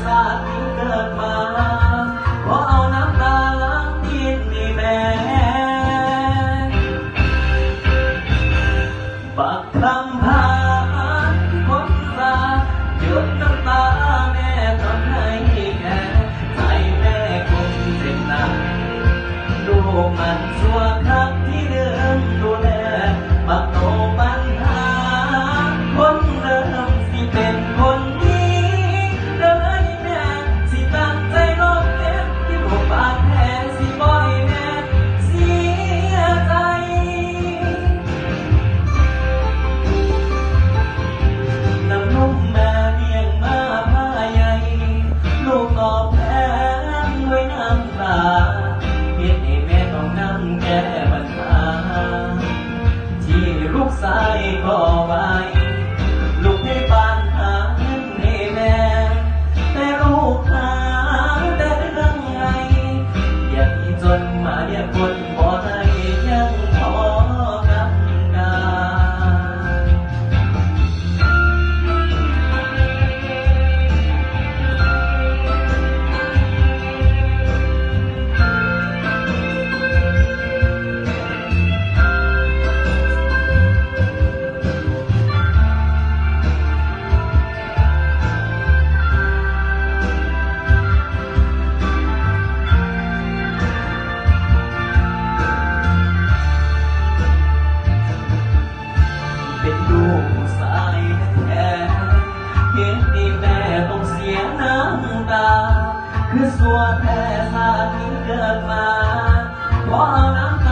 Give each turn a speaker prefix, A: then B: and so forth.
A: ศาสตร์ที่เกิดมาเพราะเอาน้ำตาล้างดินนี่แม่ปักคำพาคนสาหยดน้ำตาแม่ทำให้แค่ใจแม่คงเจ็บหนักลูกมันชั่วครับที่เดิมดูแลปักโตปัญหาคนเดิมสิเป็นคนดีเลยแม่สิตั้งใจลบเล็บที่ลูกบาดแผลสิบ่ให้แม่เสียใจน้ำนมแม่เลี้ยงมาผ้าใหญ่ลูกตอบแทนด้วยน้ำตาเฮ็ดให้แม่ต้องนั่งแก้ปัญหาที่ลูกชายก่อไว้ลูกให้บ้านหาเงินให้แม่แต่ลูกหาแต่เรื่องไงอยากให้จนมาเรียกคนบ่ได้ยังพอกำกาเป็นลูกสายแท้เห็นที่แม่ต้องเสียน้ำตาคือสัวแพ้ชาติที่เกิดมาเพราะเอาน้ำตา